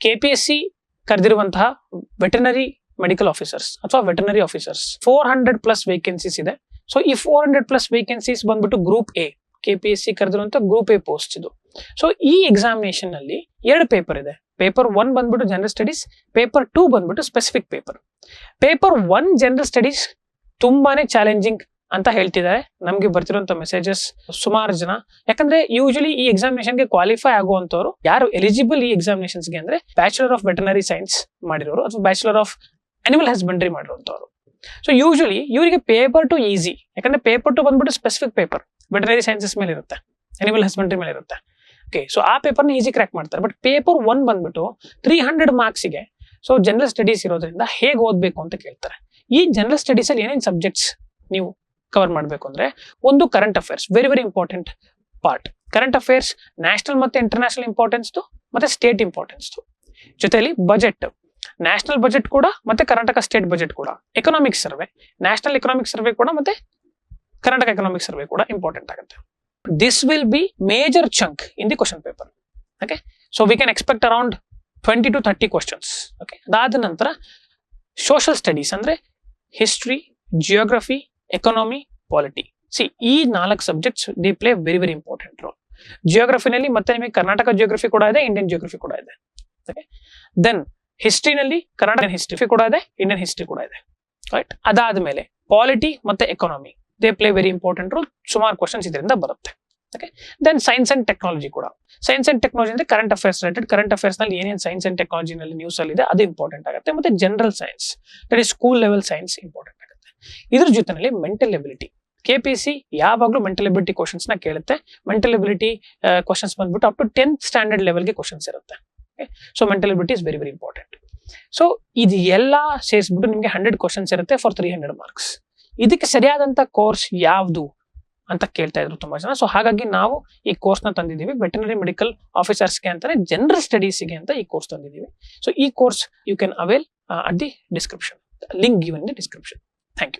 KPSC ಕರೆದಿರುವಂತಹ veterinary medical officers ಅಥವಾ veterinary officers 400+ vacancies ಇದೆ. ಸೊ ಈ 400+ ವೇಕೆನ್ಸೀಸ್ ಬಂದ್ಬಿಟ್ಟು ಗ್ರೂಪ್ ಎ, ಕೆಪಿಎಸ್ಸಿ ಕರೆದಿರುವಂತಹ ಗ್ರೂಪ್ ಎ ಪೋಸ್ಟ್ ಇದು. ಸೊ ಈ ಎಕ್ಸಾಮಿನೇಷನ್ ನಲ್ಲಿ 2 ಪೇಪರ್ ಇದೆ. ಪೇಪರ್ 1 ಬಂದ್ಬಿಟ್ಟು ಜನರಲ್ ಸ್ಟಡೀಸ್, ಪೇಪರ್ 2 ಬಂದ್ಬಿಟ್ಟು specific paper. Paper 1 general studies ತುಂಬಾನೇ ಚಾಲೆಂಜಿಂಗ್ ಅಂತ ಹೇಳ್ತಿದ್ದಾರೆ ನಮ್ಗೆ ಬರ್ತಿರುವಂತ ಮೆಸೇಜಸ್ ಸುಮಾರು ಜನ. ಯಾಕಂದ್ರೆ ಯೂಶಲಿ ಈ ಎಕ್ಸಾಮಿನೇಷನ್ ಗೆ ಕ್ವಾಲಿಫೈ ಆಗುವಂತವ್ರು ಯಾರು ಎಲಿಜಿಬಲ್ ಈ ಎಕ್ಸಾಮಿನೇಷನ್ಸ್ ಗೆ ಅಂದ್ರೆ ಬ್ಯಾಚುಲರ್ ಆಫ್ ವೆಟರ್ನರಿ ಸೈನ್ಸ್ ಮಾಡಿರೋರು ಅಥವಾ ಬ್ಯಾಚುಲರ್ ಆಫ್ ಅನಿಮಲ್ ಹಸ್ಬೆಂಡ್ರಿ ಮಾಡಿರುವಂತವ್ರು. ಸೊ ಯೂಶಲಿ ಇವರಿಗೆ ಪೇಪರ್ 2 ಈಸಿ, ಯಾಕಂದ್ರೆ ಪೇಪರ್ 2 ಬಂದ್ಬಿಟ್ಟು ಸ್ಪೆಸಿಫಿಕ್ ಪೇಪರ್ ವೆಟರ್ನರಿ ಸೈನ್ಸಸ್ ಮೇಲೆ ಇರುತ್ತೆ, ಅನಿಮಲ್ ಹಸ್ಬೆಂಡ್ರಿ ಮೇಲೆ ಇರುತ್ತೆ. ಓಕೆ, ಸೊ ಆ ಪೇಪರ್ನ ಈಸಿ ಕ್ರ್ಯಾಕ್ ಮಾಡ್ತಾರೆ. ಬಟ್ ಪೇಪರ್ 1 ಬಂದ್ಬಿಟ್ಟು 300 ಮಾರ್ಕ್ಸ್ಗೆ ಸೊ ಜನರಲ್ ಸ್ಟಡೀಸ್ ಇರೋದ್ರಿಂದ ಹೇಗೆ ಓದ್ಬೇಕು ಅಂತ ಕೇಳ್ತಾರೆ. ಈ ಜನರಲ್ ಸ್ಟಡೀಸ್ ಅಲ್ಲಿ ಏನೇನು ಸಬ್ಜೆಕ್ಟ್ಸ್ ನೀವು ಕವರ್ ಮಾಡಬೇಕು ಅಂದ್ರೆ, ಒಂದು current affairs, very very important part. Current affairs national ಮತ್ತೆ ಇಂಟರ್ನ್ಯಾಷನಲ್ ಇಂಪಾರ್ಟೆನ್ಸ್ ಮತ್ತೆ ಸ್ಟೇಟ್ ಇಂಪಾರ್ಟೆನ್ಸ್, ಜೊತೆಲಿ ಬಜೆಟ್, ನ್ಯಾಷನಲ್ ಬಜೆಟ್ ಕೂಡ ಮತ್ತೆ ಕರ್ನಾಟಕ ಸ್ಟೇಟ್ ಬಜೆಟ್ ಕೂಡ, economic survey, national economic survey ಕೂಡ ಮತ್ತೆ ಕರ್ನಾಟಕ ಎಕನಾಮಿಕ್ ಸರ್ವೆ ಕೂಡ ಇಂಪಾರ್ಟೆಂಟ್ ಆಗುತ್ತೆ. This will be major chunk in the question paper. Okay, so we can expect around 20 to 30 questions. Okay, ಅದಾದ ನಂತರ social studies ಅಂದ್ರೆ ಹಿಸ್ಟ್ರಿ, ಜಿಯೋಗ್ರಫಿ, ಎಕಾನಮಿ, ಪಾಲಿಟಿ. ಈ 4 subjects they play very very important role. ಜಿಯೋಗ್ರಫಿನಲ್ಲಿ ಮತ್ತೆ ನಿಮಗೆ Karnataka geography ಕೂಡ ಇದೆ, Indian geography ಕೂಡ ಇದೆ. ಓಕೆ, ದೆನ್ ಹಿಸ್ಟ್ರಿನಲ್ಲಿ ಕರ್ನಾಟಕ ಹಿಸ್ಟ್ರಿ ಕೂಡ ಇದೆ, ಇಂಡಿಯನ್ ಹಿಸ್ಟ್ರಿ ಕೂಡ ಇದೆ. ರೈಟ್, ಅದಾದ್ಮೇಲೆ ಪಾಲಿಟಿ ಮತ್ತೆ economy they play very important role. ಸುಮಾರು ಕ್ವಶನ್ಸ್ ಇದರಿಂದ ಬರುತ್ತೆ. Okay, then science and technology ಕೂಡ. ಸೈನ್ಸ್ ಅಂಡ್ ಟೆಕ್ನಾಲಜಿ ಅಂದ್ರೆ current affairs related, current affairs ನಲ್ಲಿ ಏನೇನು ಸೈನ್ಸ್ ಅಂಡ್ ಟೆಕ್ನಾಲಜಿ ನಲ್ಲಿ ನ್ಯೂಸ್ ಅಲ್ಲಿ ಇದೆ ಅದು ಇಂಪಾರ್ಟೆಂಟ್ ಆಗುತ್ತೆ. ಮತ್ತೆ general science, that is school level science important ಆಗುತ್ತೆ. ಇದ್ರ ಜೊತೆನಲ್ಲಿ ಮೆಂಟಲ್ ಎಬಿಲಿಟಿ. ಕೆಪಿಎಸ್ಸಿ ಯಾವಾಗಲೂ ಮೆಂಟಲ್ ಎಬಿಲಿಟಿ ಕ್ವಶನ್ಸ್ ನ ಕೇಳುತ್ತೆ. ಮೆಂಟಲ್ ಎಬಿಲಿಟಿ ಕ್ವಶನ್ಸ್ ಬಂದ್ಬಿಟ್ಟು ಅಪ್ ಟು 10th ಸ್ಟ್ಯಾಂಡರ್ಡ್ ಲೆವೆಲ್ಗೆ ಕ್ವಶನ್ಸ್ ಇರುತ್ತೆ. So mental ability is very very important. So ಇದು ಎಲ್ಲ ಸೇರಿಸ್ಬಿಟ್ಟು ನಿಮಗೆ 100 ಕ್ವಶನ್ಸ್ ಇರುತ್ತೆ ಫಾರ್ 300 ಮಾರ್ಕ್ಸ್. ಇದಕ್ಕೆ ಸರಿಯಾದಂತ ಕೋರ್ಸ್ ಯಾವುದು ಅಂತ ಕೇಳ್ತಾ ಇದ್ರು ತುಂಬಾ ಜನ. ಸೊ ಹಾಗಾಗಿ ನಾವು ಈ ಕೋರ್ಸ್ ನ ತಂದಿದ್ದೀವಿ. ವೆಟರ್ನರಿ ಮೆಡಿಕಲ್ ಆಫೀಸರ್ಸ್ಗೆ ಅಂತಾನೆ ಜನರಲ್ ಸ್ಟಡೀಸ್ಗೆ ಅಂತ ಈ ಕೋರ್ಸ್ ತಂದಿದ್ದೀವಿ. ಸೊ ಈ course you can avail at the description, link given in the description. Thank you.